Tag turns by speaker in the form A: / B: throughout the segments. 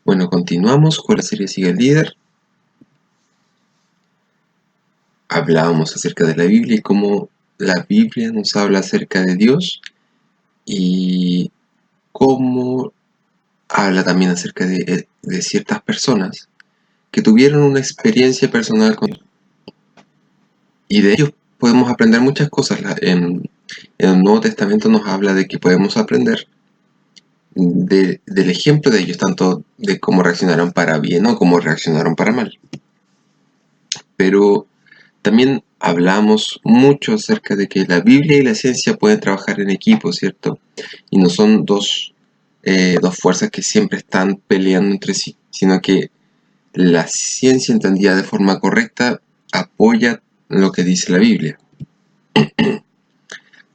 A: Bueno, continuamos con la serie Sigue el Líder. Hablábamos acerca de la Biblia y cómo la Biblia nos habla acerca de Dios y cómo habla también acerca de ciertas personas que tuvieron una experiencia personal con Dios. Y de ellos podemos aprender muchas cosas. En el Nuevo Testamento nos habla de que podemos aprender del ejemplo de ellos, tanto de cómo reaccionaron para bien o cómo reaccionaron para mal. Pero también hablamos mucho acerca de que la Biblia y la ciencia pueden trabajar en equipo, ¿cierto? Y no son dos fuerzas que siempre están peleando entre sí, sino que la ciencia entendida de forma correcta apoya lo que dice la Biblia.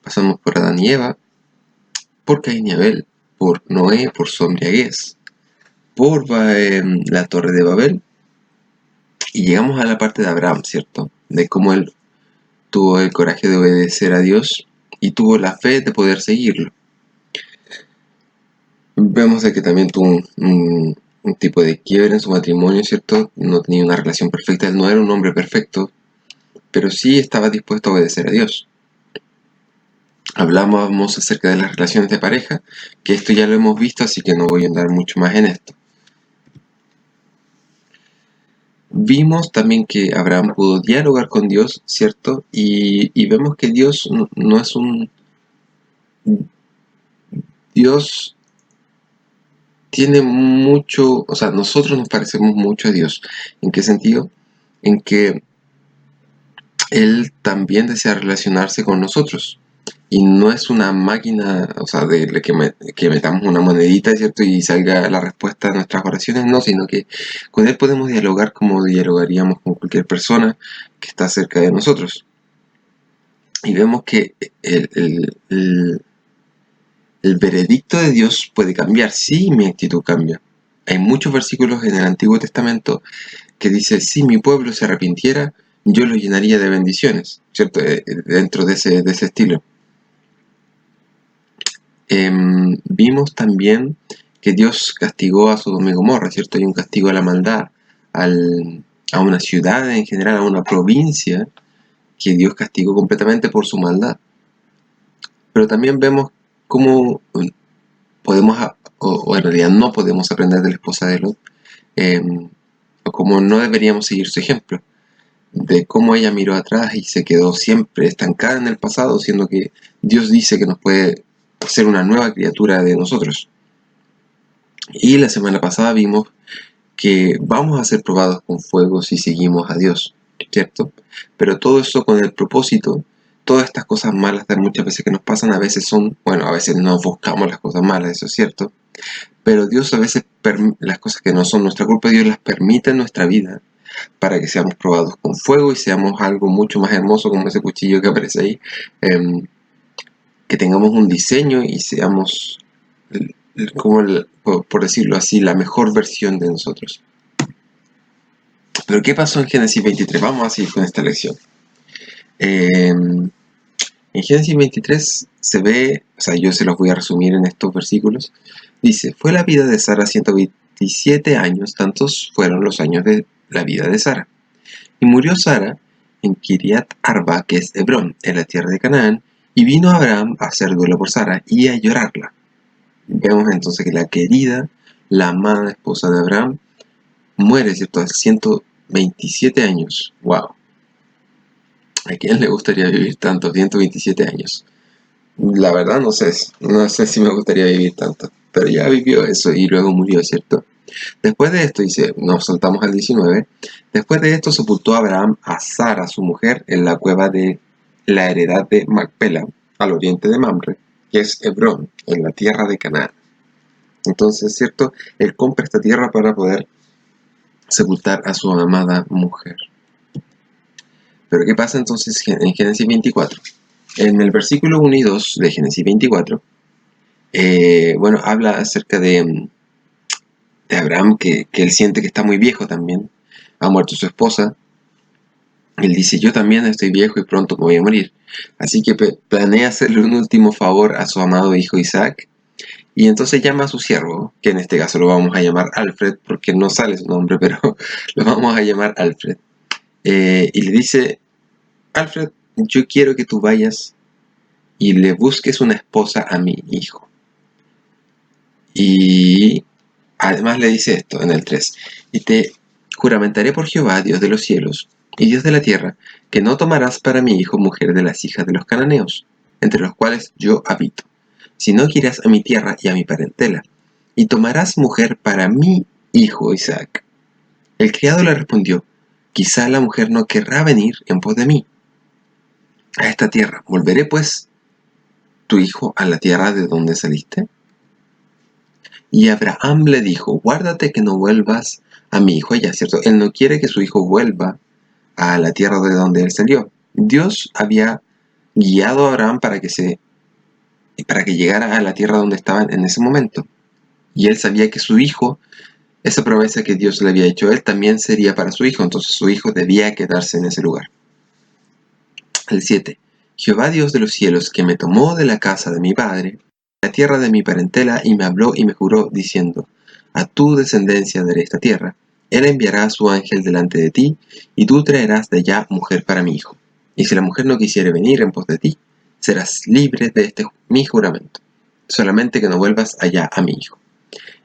A: Pasamos por Adán y Eva, por Caín y Abel, por Noé, por su embriaguez, por la Torre de Babel, y llegamos a la parte de Abraham, ¿cierto? De cómo él tuvo el coraje de obedecer a Dios y tuvo la fe de poder seguirlo. Vemos de que también tuvo un tipo de quiebre en su matrimonio, ¿cierto? No tenía una relación perfecta, él no era un hombre perfecto, pero sí estaba dispuesto a obedecer a Dios. Hablábamos acerca de las relaciones de pareja, que esto ya lo hemos visto, así que no voy a andar mucho más en esto. Vimos también que Abraham pudo dialogar con Dios, ¿cierto? Y vemos que Dios no es un... Dios tiene mucho, o sea, nosotros nos parecemos mucho a Dios. ¿En qué sentido? En que Él también desea relacionarse con nosotros. Y no es una máquina, o sea, de que metamos una monedita, ¿cierto? Y salga la respuesta a nuestras oraciones, no, sino que con Él podemos dialogar como dialogaríamos con cualquier persona que está cerca de nosotros. Y vemos que el veredicto de Dios puede cambiar, sí, mi actitud cambia. Hay muchos versículos en el Antiguo Testamento que dice, si mi pueblo se arrepintiera, yo lo llenaría de bendiciones, ¿cierto? Dentro de ese estilo. Vimos también que Dios castigó a Sodoma y Gomorra, ¿cierto? Hay un castigo a la maldad, a una ciudad en general, a una provincia, que Dios castigó completamente por su maldad. Pero también vemos cómo podemos, o en realidad no podemos aprender de la esposa de Lot, o cómo no deberíamos seguir su ejemplo, de cómo ella miró atrás y se quedó siempre estancada en el pasado, siendo que Dios dice que nos puede hacer una nueva criatura de nosotros. Y la semana pasada vimos que vamos a ser probados con fuego si seguimos a Dios, ¿cierto? Pero todo eso con el propósito, todas estas cosas malas de muchas veces que nos pasan, a veces son, bueno, a veces no buscamos las cosas malas, eso es cierto, pero Dios a veces, las cosas que no son nuestra culpa, Dios las permite en nuestra vida para que seamos probados con fuego y seamos algo mucho más hermoso como ese cuchillo que aparece ahí, que tengamos un diseño y seamos, como por decirlo así, la mejor versión de nosotros. Pero ¿qué pasó en Génesis 23? Vamos a seguir con esta lección. En Génesis 23 se ve, o sea, yo se los voy a resumir en estos versículos. Dice, fue la vida de Sara 127 años, tantos fueron los años de la vida de Sara. Y murió Sara en Kiriat Arba, que es Hebrón, en la tierra de Canaán, y vino Abraham a hacer duelo por Sara y a llorarla. Vemos entonces que la querida, la amada esposa de Abraham, muere, ¿cierto?, a 127 años. ¡Wow! ¿A quién le gustaría vivir tanto? 127 años. La verdad no sé si me gustaría vivir tanto, pero ya vivió eso y luego murió, ¿cierto? Después de esto, dice, nos saltamos al 19, después de esto sepultó Abraham a Sara, su mujer, en la cueva de la heredad de Macpela, al oriente de Mamre, que es Hebrón, en la tierra de Canaán. Entonces, ¿cierto? Él compra esta tierra para poder sepultar a su amada mujer. Pero ¿qué pasa entonces en Génesis 24? En el versículo 1 y 2 de Génesis 24, bueno, habla acerca de Abraham, que él siente que está muy viejo también. Ha muerto su esposa. Él dice, yo también estoy viejo y pronto me voy a morir. Así que planea hacerle un último favor a su amado hijo Isaac. Y entonces llama a su siervo, que en este caso lo vamos a llamar Alfred, porque no sale su nombre, pero lo vamos a llamar Alfred. Y le dice, Alfred, yo quiero que tú vayas y le busques una esposa a mi hijo. Y además le dice esto en el 3, y te juramentaré por Jehová, Dios de los cielos y Dios de la tierra, que no tomarás para mi hijo mujer de las hijas de los cananeos, entre los cuales yo habito, sino que irás a mi tierra y a mi parentela, y tomarás mujer para mi hijo Isaac. El criado le respondió, quizá la mujer no querrá venir en pos de mí a esta tierra. ¿Volveré pues tu hijo a la tierra de donde saliste? Y Abraham le dijo, guárdate que no vuelvas a mi hijo allá, ¿cierto? Él no quiere que su hijo vuelva a la tierra de donde él salió. Dios había guiado a Abraham para que llegara a la tierra donde estaban en ese momento. Y él sabía que su hijo, esa promesa que Dios le había hecho a él, también sería para su hijo. Entonces su hijo debía quedarse en ese lugar. El 7. Jehová Dios de los cielos, que me tomó de la casa de mi padre, la tierra de mi parentela, y me habló y me juró, diciendo, a tu descendencia daré esta tierra. Él enviará a su ángel delante de ti, y tú traerás de allá mujer para mi hijo. Y si la mujer no quisiere venir en pos de ti, serás libre de este mi juramento. Solamente que no vuelvas allá a mi hijo.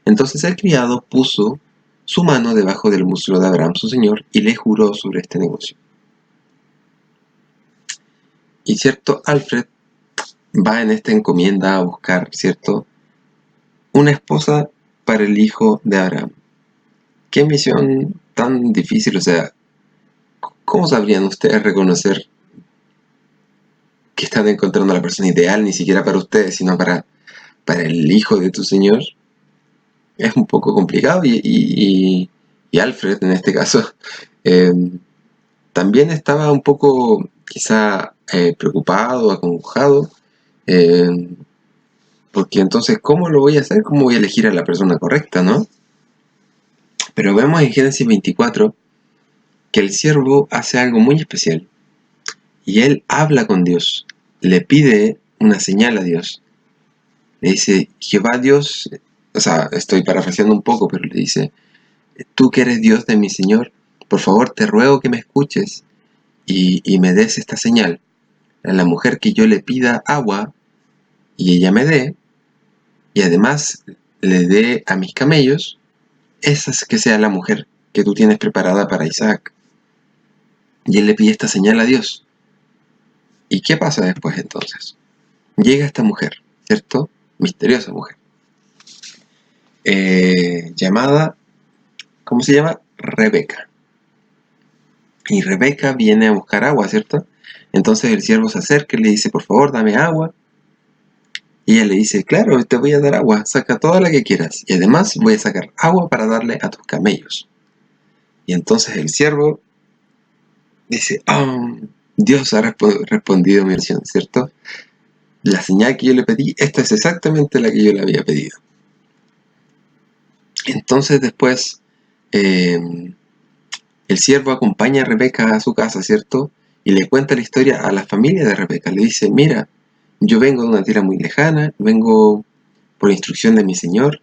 A: Entonces el criado puso su mano debajo del muslo de Abraham su señor, y le juró sobre este negocio. Y cierto, Alfred va en esta encomienda a buscar, ¿cierto?, una esposa para el hijo de Abraham. Qué misión tan difícil, o sea, ¿cómo sabrían ustedes reconocer que están encontrando a la persona ideal, ni siquiera para ustedes, sino para el hijo de tu señor? Es un poco complicado y Alfred, en este caso, también estaba un poco quizá preocupado, acongojado, porque entonces, ¿cómo lo voy a hacer? ¿Cómo voy a elegir a la persona correcta, no? Pero vemos en Génesis 24 que el siervo hace algo muy especial. Y él habla con Dios, le pide una señal a Dios. Le dice, Jehová Dios, o sea, estoy parafraseando un poco, pero le dice, tú que eres Dios de mi Señor, por favor te ruego que me escuches y me des esta señal. A la mujer que yo le pida agua y ella me dé, y además le dé a mis camellos, esa es que sea la mujer que tú tienes preparada para Isaac. Y él le pide esta señal a Dios. ¿Y qué pasa después entonces? Llega esta mujer, ¿cierto? Misteriosa mujer. Llamada, ¿cómo se llama? Rebeca. Y Rebeca viene a buscar agua, ¿cierto? Entonces el siervo se acerca y le dice, por favor, dame agua. Y ella le dice, claro, te voy a dar agua, saca toda la que quieras. Y además voy a sacar agua para darle a tus camellos. Y entonces el siervo dice, Dios ha respondido mi oración, ¿cierto? La señal que yo le pedí, esta es exactamente la que yo le había pedido. Entonces después el siervo acompaña a Rebeca a su casa, ¿cierto? Y le cuenta la historia a la familia de Rebeca. Le dice, mira, yo vengo de una tierra muy lejana, vengo por instrucción de mi señor,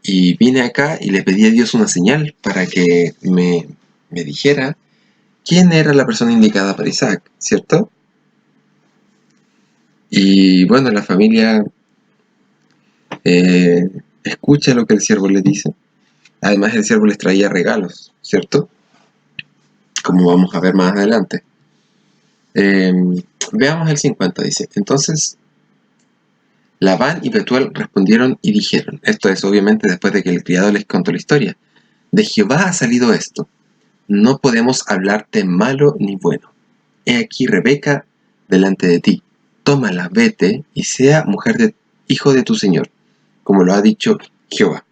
A: y vine acá y le pedí a Dios una señal para que me dijera quién era la persona indicada para Isaac, ¿cierto? Y bueno, la familia escucha lo que el siervo le dice. Además, el siervo les traía regalos, ¿cierto? Como vamos a ver más adelante. Veamos el 50, dice. Entonces, Labán y Betuel respondieron y dijeron, esto es obviamente después de que el criado les contó la historia, de Jehová ha salido esto, no podemos hablarte malo ni bueno. He aquí Rebeca delante de ti, tómala, vete, y sea mujer de hijo de tu señor, como lo ha dicho Jehová.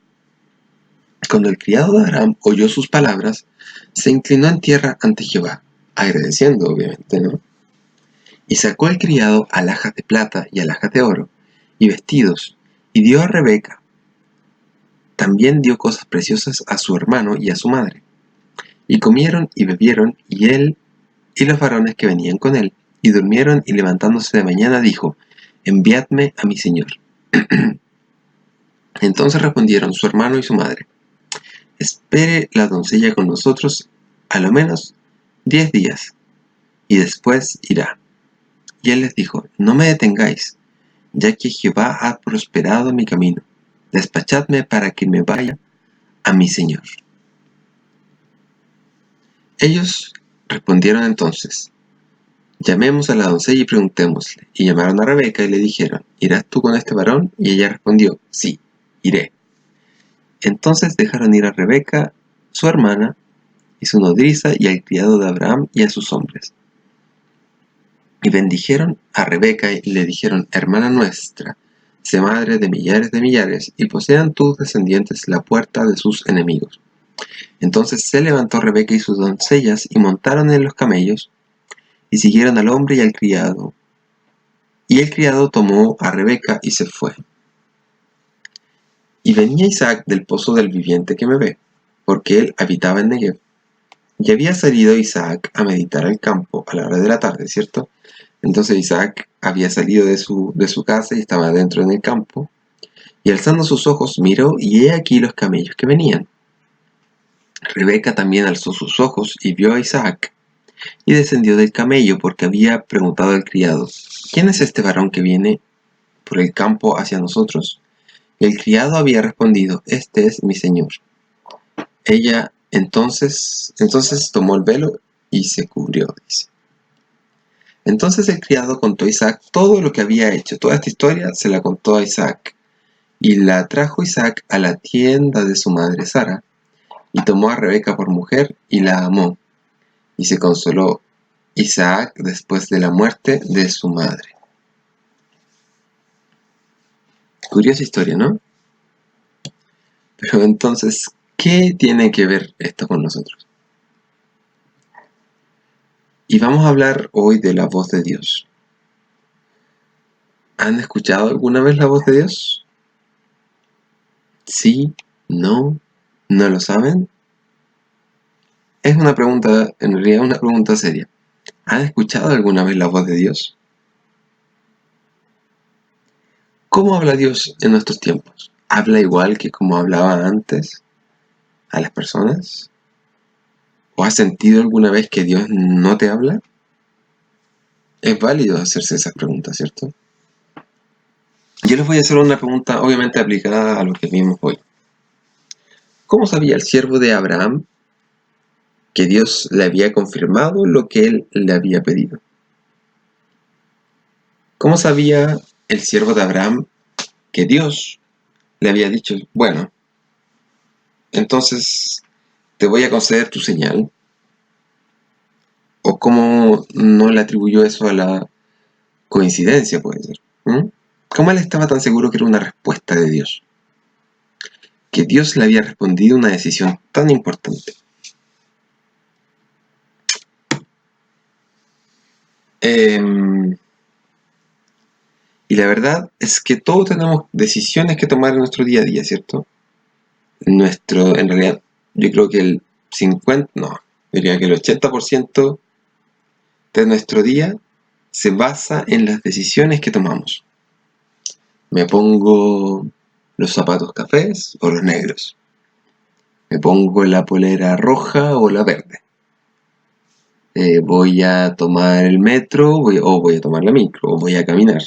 A: Cuando el criado de Abraham oyó sus palabras, se inclinó en tierra ante Jehová, agradeciendo obviamente, ¿no? Y sacó el criado alhajas de plata y alhajas de oro, y vestidos, y dio a Rebeca. También dio cosas preciosas a su hermano y a su madre. Y comieron y bebieron, y él y los varones que venían con él, y durmieron, y levantándose de mañana dijo, enviadme a mi señor. Entonces respondieron su hermano y su madre: espere la doncella con nosotros a lo menos 10 días, y después irá. Y él les dijo: no me detengáis, ya que Jehová ha prosperado mi camino. Despachadme para que me vaya a mi señor. Ellos respondieron entonces: llamemos a la doncella y preguntémosle. Y llamaron a Rebeca y le dijeron: ¿irás tú con este varón? Y ella respondió: sí, iré. Entonces dejaron ir a Rebeca, su hermana, y su nodriza, y al criado de Abraham y a sus hombres. Y bendijeron a Rebeca y le dijeron: hermana nuestra, sé madre de millares, y posean tus descendientes la puerta de sus enemigos. Entonces se levantó Rebeca y sus doncellas, y montaron en los camellos, y siguieron al hombre y al criado. Y el criado tomó a Rebeca y se fue. Y venía Isaac del pozo del viviente que me ve, porque él habitaba en Negev. Y había salido Isaac a meditar al campo a la hora de la tarde, ¿cierto? Entonces Isaac había salido de su casa y estaba dentro en el campo. Y alzando sus ojos miró, y he aquí los camellos que venían. Rebeca también alzó sus ojos y vio a Isaac, y descendió del camello, porque había preguntado al criado: ¿quién es este varón que viene por el campo hacia nosotros? Y el criado había respondido: este es mi señor. Ella entonces tomó el velo y se cubrió, dice. Entonces el criado contó a Isaac todo lo que había hecho. Toda esta historia se la contó a Isaac. Y la trajo Isaac a la tienda de su madre Sara, y tomó a Rebeca por mujer, y la amó. Y se consoló Isaac después de la muerte de su madre. Curiosa historia, ¿no? Pero entonces, ¿qué tiene que ver esto con nosotros? Y vamos a hablar hoy de la voz de Dios. ¿Han escuchado alguna vez la voz de Dios? ¿Sí? ¿No? ¿No lo saben? Es una pregunta, en realidad una pregunta seria. ¿Han escuchado alguna vez la voz de Dios? ¿Cómo habla Dios en nuestros tiempos? ¿Habla igual que como hablaba antes a las personas? ¿O has sentido alguna vez que Dios no te habla? Es válido hacerse esas preguntas, ¿cierto? Yo les voy a hacer una pregunta obviamente aplicada a lo que vimos hoy. ¿Cómo sabía el siervo de Abraham que Dios le había confirmado lo que él le había pedido? ¿Cómo sabía el siervo de Abraham que Dios le había dicho: bueno, entonces te voy a conceder tu señal? ¿O cómo no le atribuyó eso a la coincidencia, puede ser? ¿Cómo él estaba tan seguro que era una respuesta de Dios? Que Dios le había respondido una decisión tan importante. Y la verdad es que todos tenemos decisiones que tomar en nuestro día a día, ¿cierto? En realidad, yo creo que el 50, no, diría que el 80% de nuestro día se basa en las decisiones que tomamos. ¿Me pongo los zapatos cafés o los negros? ¿Me pongo la polera roja o la verde? ¿Voy a tomar el metro o voy a tomar la micro o voy a caminar?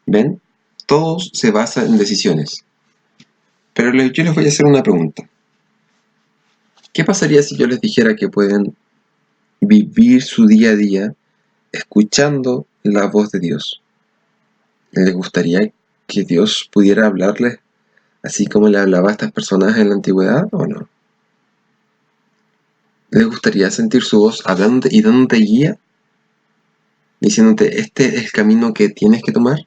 A: ¿Ven? Todo se basa en decisiones. Pero yo les voy a hacer una pregunta. ¿Qué pasaría si yo les dijera que pueden vivir su día a día escuchando la voz de Dios? ¿Les gustaría que Dios pudiera hablarles así como le hablaba a estas personas en la antigüedad o no? ¿Les gustaría sentir su voz hablándote y dándote guía? Diciéndote: este es el camino que tienes que tomar.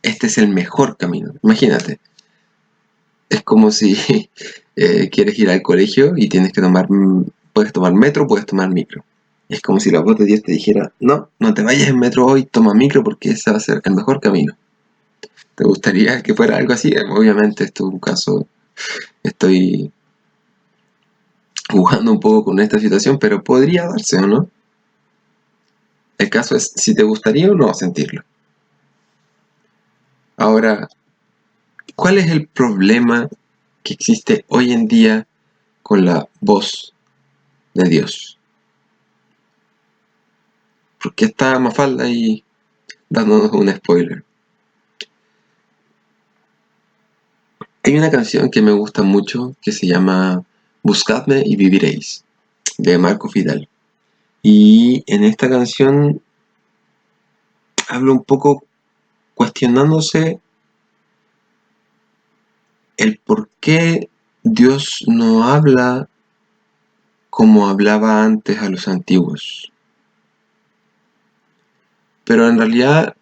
A: Este es el mejor camino. Imagínate. Es como si quieres ir al colegio y tienes que puedes tomar metro, puedes tomar micro. Es como si la voz de Dios te dijera: no, no te vayas en metro hoy, toma micro porque ese va a ser el mejor camino. ¿Te gustaría que fuera algo así? Obviamente esto es un caso, estoy jugando un poco con esta situación, pero podría darse, ¿o no? El caso es si te gustaría o no sentirlo. Ahora, ¿Cuál es el problema que existe hoy en día con la voz de Dios? ¿Por qué está Mafalda ahí dándonos un spoiler? Hay una canción que me gusta mucho que se llama Buscadme y viviréis, de Marco Fidal. Y en esta canción habla un poco cuestionándose el por qué Dios no habla como hablaba antes a los antiguos. Pero en realidad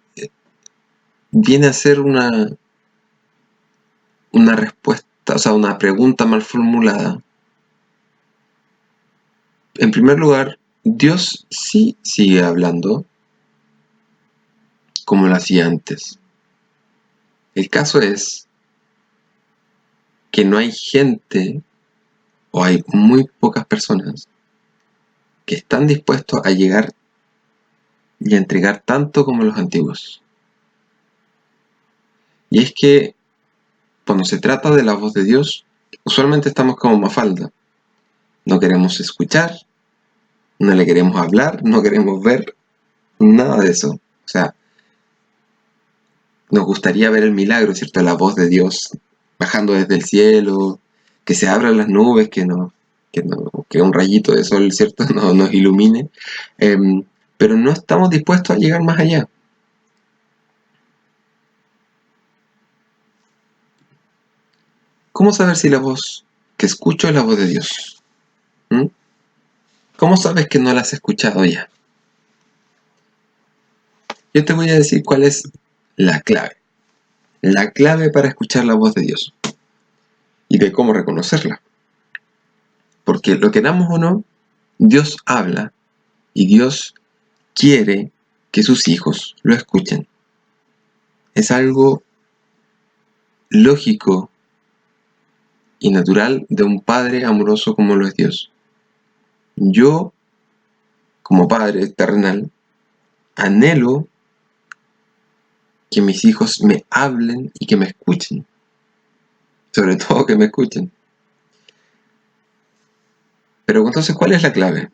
A: viene a ser una respuesta, o sea, una pregunta mal formulada. En primer lugar, Dios sí sigue hablando como lo hacía antes. El caso es que no hay gente, o hay muy pocas personas, que están dispuestos a llegar y a entregar tanto como los antiguos. Y es que cuando se trata de la voz de Dios, usualmente estamos como Mafalda. No queremos escuchar, no le queremos hablar, no queremos ver, nada de eso. O sea, nos gustaría ver el milagro, ¿cierto? La voz de Dios bajando desde el cielo, que se abran las nubes, que un rayito de sol, ¿cierto? Nos ilumine. Pero no estamos dispuestos a llegar más allá. ¿Cómo saber si la voz que escucho es la voz de Dios? ¿Mm? ¿Cómo sabes que no la has escuchado ya? Yo te voy a decir cuál es la clave. La clave para escuchar la voz de Dios. Y de cómo reconocerla. Porque lo queramos o no, Dios habla y Dios quiere que sus hijos lo escuchen. Es algo lógico y natural de un padre amoroso como lo es Dios. Yo, como padre terrenal, anhelo que mis hijos me hablen y que me escuchen. Sobre todo que me escuchen. Pero entonces, ¿cuál es la clave?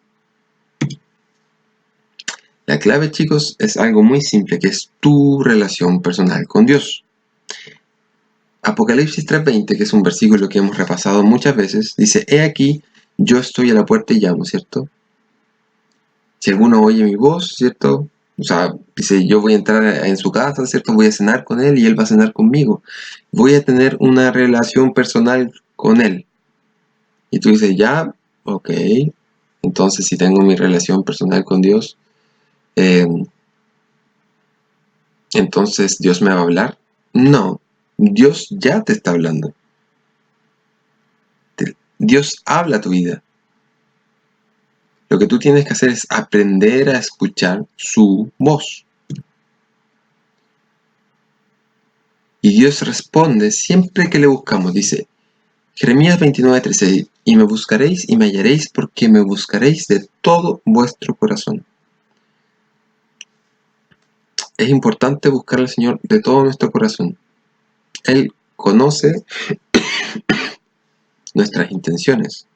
A: La clave, chicos, es algo muy simple, que es tu relación personal con Dios. Apocalipsis 3:20, que es un versículo que hemos repasado muchas veces, dice: He aquí, yo estoy a la puerta y llamo, ¿cierto? Si alguno oye mi voz, ¿cierto? O sea, dice, yo voy a entrar en su casa, ¿cierto? Voy a cenar con él y él va a cenar conmigo. Voy a tener una relación personal con él. Y tú dices, ya, ok. Entonces, si tengo mi relación personal con Dios, entonces Dios me va a hablar. No, Dios ya te está hablando. Dios habla a tu vida. Lo que tú tienes que hacer es aprender a escuchar su voz. Y Dios responde siempre que le buscamos. Dice Jeremías 29:13, y me buscaréis y me hallaréis porque me buscaréis de todo vuestro corazón. Es importante buscar al Señor de todo nuestro corazón. Él conoce nuestras intenciones,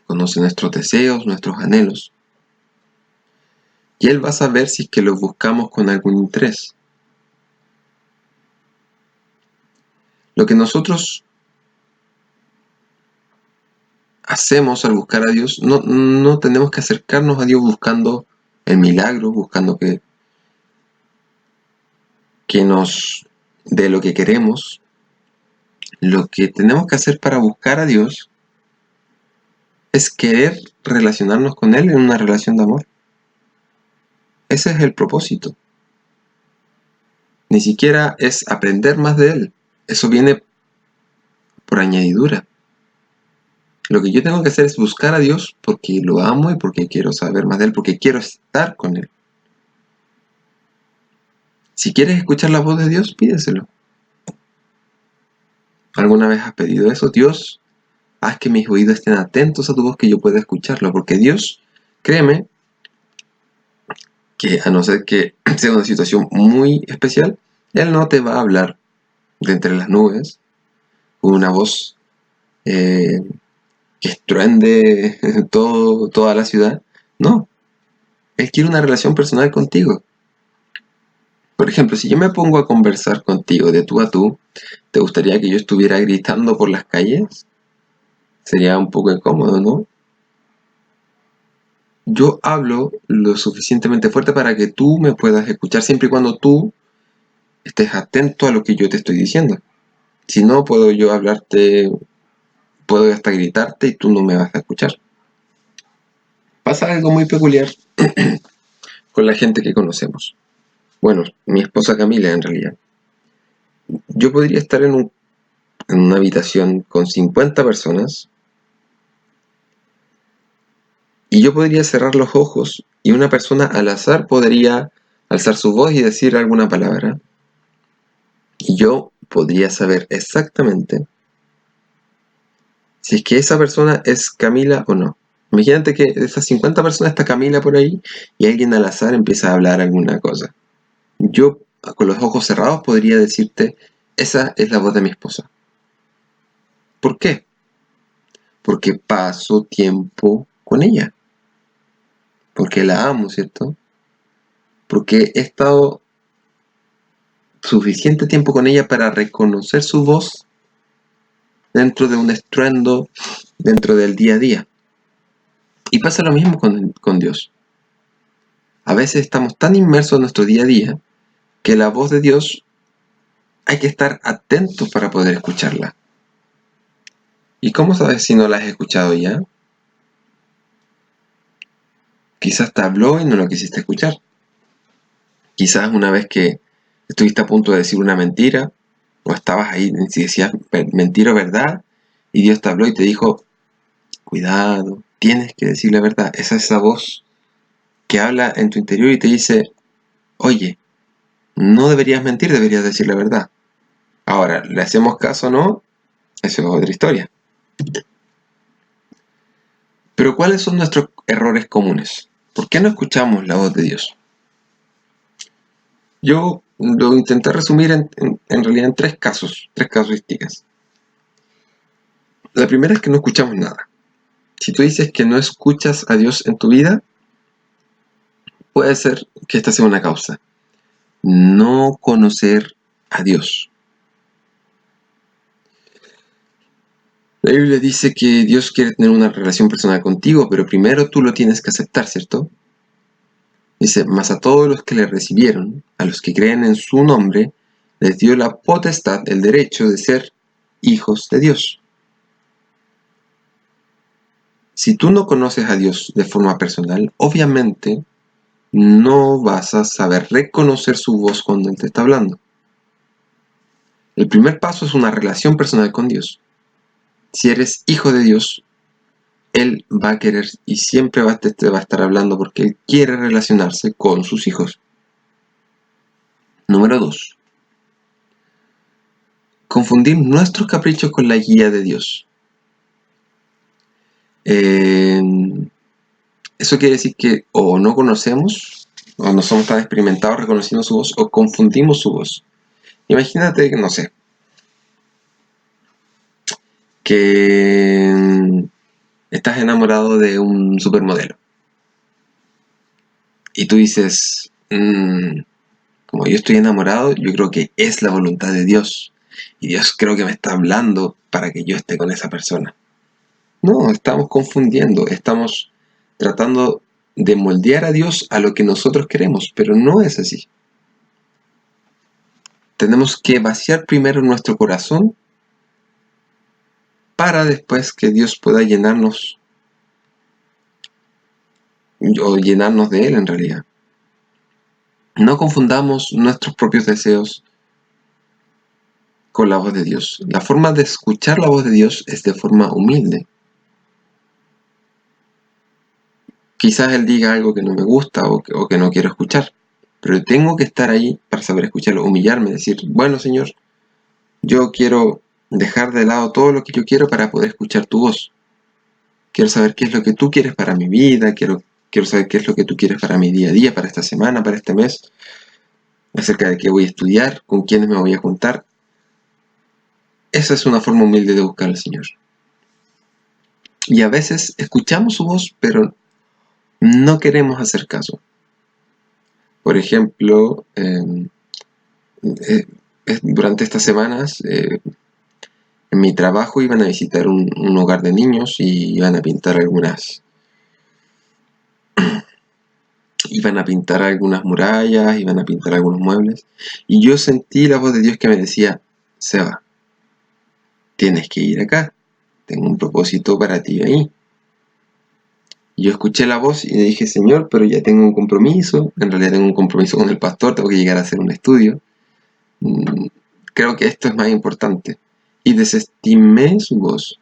A: conoce nuestros deseos, nuestros anhelos. Y Él va a saber si es que los buscamos con algún interés. Lo que nosotros hacemos al buscar a Dios, no tenemos que acercarnos a Dios buscando el milagro, buscando que nos dé lo que queremos. Lo que tenemos que hacer para buscar a Dios es querer relacionarnos con Él en una relación de amor. Ese es el propósito. Ni siquiera es aprender más de Él. Eso viene por añadidura. Lo que yo tengo que hacer es buscar a Dios porque lo amo y porque quiero saber más de Él, porque quiero estar con Él. Si quieres escuchar la voz de Dios, pídeselo. ¿Alguna vez has pedido eso? Dios, haz que mis oídos estén atentos a tu voz, que yo pueda escucharlo, porque Dios, créeme, que a no ser que sea una situación muy especial, Él no te va a hablar de entre las nubes, con una voz que estruende toda la ciudad. No, Él quiere una relación personal contigo. Por ejemplo, si yo me pongo a conversar contigo de tú a tú, ¿te gustaría que yo estuviera gritando por las calles? Sería un poco incómodo, ¿no? Yo hablo lo suficientemente fuerte para que tú me puedas escuchar siempre y cuando tú estés atento a lo que yo te estoy diciendo. Si no, puedo yo hablarte, puedo hasta gritarte y tú no me vas a escuchar. Pasa algo muy peculiar con la gente que conocemos. Bueno, mi esposa Camila en realidad. Yo podría estar en una habitación con 50 personas y yo podría cerrar los ojos y una persona al azar podría alzar su voz y decir alguna palabra. Y yo podría saber exactamente si es que esa persona es Camila o no. Imagínate que de esas 50 personas está Camila por ahí y alguien al azar empieza a hablar alguna cosa. Yo con los ojos cerrados podría decirte, esa es la voz de mi esposa. ¿Por qué? Porque paso tiempo con ella. Porque la amo, ¿cierto? Porque he estado suficiente tiempo con ella para reconocer su voz dentro de un estruendo, dentro del día a día. Y pasa lo mismo con Dios. A veces estamos tan inmersos en nuestro día a día que la voz de Dios hay que estar atentos para poder escucharla. ¿Y cómo sabes si no la has escuchado ya? Quizás te habló y no lo quisiste escuchar. Quizás una vez que estuviste a punto de decir una mentira, o estabas ahí si decías mentira o verdad, y Dios te habló y te dijo, cuidado, tienes que decir la verdad. Esa es esa voz que habla en tu interior y te dice, oye, no deberías mentir, deberías decir la verdad. Ahora, ¿le hacemos caso o no? Eso es otra historia. Pero ¿cuáles son nuestros errores comunes? ¿Por qué no escuchamos la voz de Dios? Yo lo intenté resumir en realidad en tres casuísticas. La primera es que no escuchamos nada. Si tú dices que no escuchas a Dios en tu vida, puede ser que esta sea una causa. No conocer a Dios. La Biblia dice que Dios quiere tener una relación personal contigo, pero primero tú lo tienes que aceptar, ¿cierto? Dice, mas a todos los que le recibieron, a los que creen en su nombre, les dio la potestad, el derecho de ser hijos de Dios. Si tú no conoces a Dios de forma personal, obviamente no vas a saber reconocer su voz cuando Él te está hablando. El primer paso es una relación personal con Dios. Si eres hijo de Dios, Él va a querer y siempre te va a estar hablando porque Él quiere relacionarse con sus hijos. Número 2. Confundir nuestros caprichos con la guía de Dios. Eso quiere decir que o no conocemos, o no somos tan experimentados reconociendo su voz, o confundimos su voz. Imagínate, no sé, que estás enamorado de un supermodelo. Y tú dices, como yo estoy enamorado, yo creo que es la voluntad de Dios. Y Dios creo que me está hablando para que yo esté con esa persona. No, estamos confundiendo, estamos tratando de moldear a Dios a lo que nosotros queremos, pero no es así. Tenemos que vaciar primero nuestro corazón para después que Dios pueda llenarnos o llenarnos de Él en realidad. No confundamos nuestros propios deseos con la voz de Dios. La forma de escuchar la voz de Dios es de forma humilde. Quizás Él diga algo que no me gusta o que no quiero escuchar, pero tengo que estar ahí para saber escucharlo, humillarme, decir, bueno Señor, yo quiero dejar de lado todo lo que yo quiero para poder escuchar tu voz. Quiero saber qué es lo que tú quieres para mi vida, quiero saber qué es lo que tú quieres para mi día a día, para esta semana, para este mes, acerca de qué voy a estudiar, con quiénes me voy a juntar. esa es una forma humilde de buscar al Señor. Y a veces escuchamos su voz, pero no queremos hacer caso. Por ejemplo, durante estas semanas, en mi trabajo iban a visitar un hogar de niños y iban a pintar algunas murallas, iban a pintar algunos muebles. Y yo sentí la voz de Dios que me decía, Seba, tienes que ir acá, tengo un propósito para ti ahí. Y yo escuché la voz y le dije, Señor, pero ya tengo un compromiso, en realidad tengo un compromiso con el pastor, tengo que llegar a hacer un estudio. Creo que esto es más importante. Y desestimé su voz.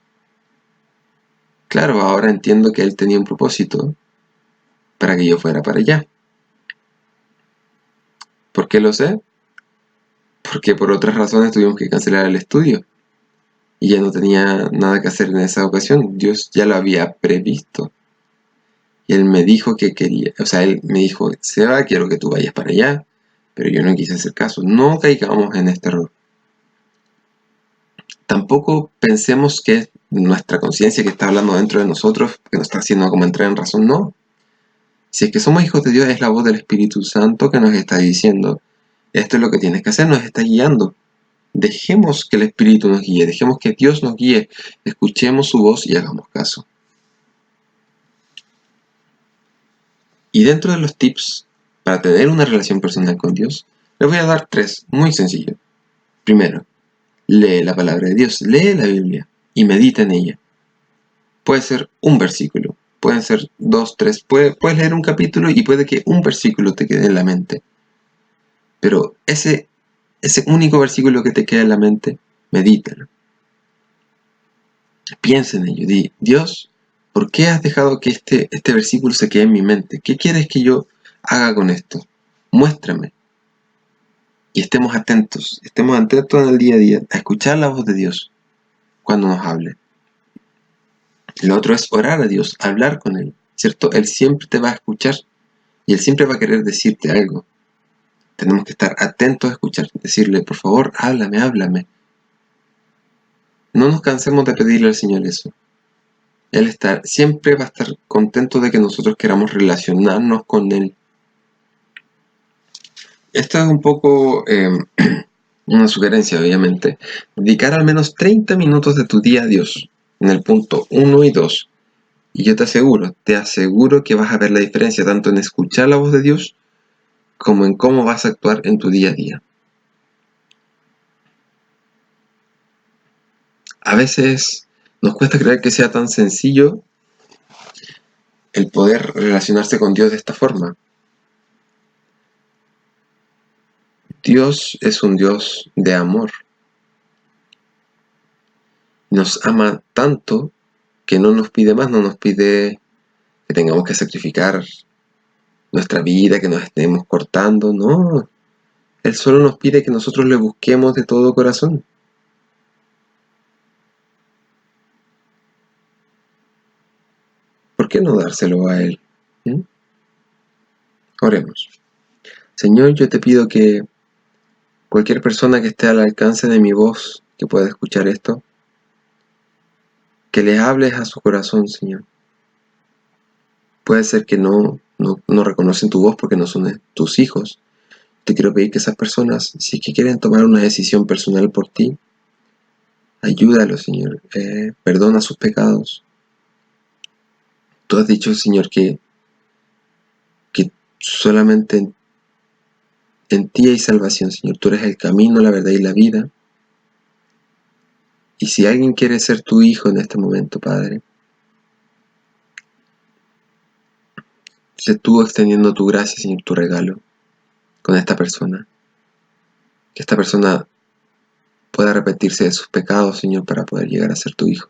A: Claro, ahora entiendo que él tenía un propósito para que yo fuera para allá. ¿Por qué lo sé? Porque por otras razones tuvimos que cancelar el estudio. Y ya no tenía nada que hacer en esa ocasión. Dios ya lo había previsto. Y él me dijo que quería, o sea, él me dijo, Seba, quiero que tú vayas para allá. Pero yo no quise hacer caso. No caigamos en este error. Tampoco pensemos que es nuestra conciencia que está hablando dentro de nosotros, que nos está haciendo como entrar en razón. No. Si es que somos hijos de Dios, es la voz del Espíritu Santo que nos está diciendo, esto es lo que tienes que hacer, nos está guiando. Dejemos que el Espíritu nos guíe, dejemos que Dios nos guíe, escuchemos su voz y hagamos caso. Y dentro de los tips para tener una relación personal con Dios, les voy a dar 3, muy sencillos. Primero, lee la palabra de Dios, lee la Biblia y medita en ella. Puede ser un versículo, pueden ser 2, 3, puedes leer un capítulo y puede que un versículo te quede en la mente. Pero ese único versículo que te queda en la mente, medítalo. Piensa en ello. Di, Dios, ¿por qué has dejado que este versículo se quede en mi mente? ¿Qué quieres que yo haga con esto? Muéstrame. Y estemos atentos en el día a día a escuchar la voz de Dios cuando nos hable. Lo otro es orar a Dios, hablar con Él, ¿cierto? Él siempre te va a escuchar y Él siempre va a querer decirte algo. Tenemos que estar atentos a escuchar, decirle, por favor, háblame. No nos cansemos de pedirle al Señor eso. Él siempre va a estar contento de que nosotros queramos relacionarnos con Él. Esto es un poco una sugerencia, obviamente. Dedicar al menos 30 minutos de tu día a Dios, en el punto 1 y 2. Y yo te aseguro que vas a ver la diferencia tanto en escuchar la voz de Dios como en cómo vas a actuar en tu día a día. A veces nos cuesta creer que sea tan sencillo el poder relacionarse con Dios de esta forma. Dios es un Dios de amor. Nos ama tanto que no nos pide más, no nos pide que tengamos que sacrificar nuestra vida, que nos estemos cortando, no. Él solo nos pide que nosotros le busquemos de todo corazón. ¿Por qué no dárselo a Él? Oremos. Señor, yo te pido que cualquier persona que esté al alcance de mi voz, que pueda escuchar esto, que les hables a su corazón, Señor. Puede ser que no reconocen tu voz porque no son tus hijos. Te quiero pedir que esas personas, si es que quieren tomar una decisión personal por ti, ayúdalos, Señor. Perdona sus pecados. Tú has dicho, Señor, que solamente en ti hay salvación, Señor. Tú eres el camino, la verdad y la vida. Y si alguien quiere ser tu hijo en este momento, Padre, sé tú extendiendo tu gracia, Señor, tu regalo con esta persona. Que esta persona pueda arrepentirse de sus pecados, Señor, para poder llegar a ser tu hijo.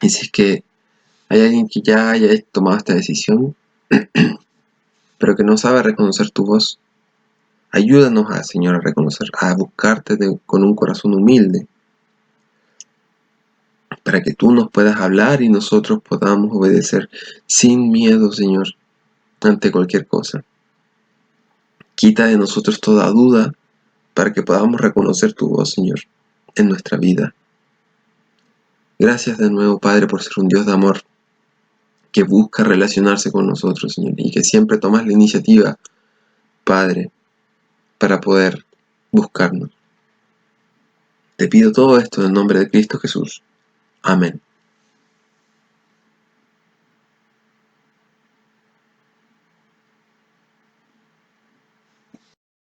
A: Y si es que hay alguien que ya haya tomado esta decisión, pero que no sabe reconocer tu voz, ayúdanos, Señor, a reconocer, a buscarte con un corazón humilde, para que tú nos puedas hablar y nosotros podamos obedecer sin miedo, Señor, ante cualquier cosa. Quita de nosotros toda duda para que podamos reconocer tu voz, Señor. en nuestra vida. Gracias de nuevo, Padre, por ser un Dios de amor que busca relacionarse con nosotros, Señor, y que siempre tomas la iniciativa, Padre, para poder buscarnos. Te pido todo esto en el nombre de Cristo Jesús. Amén.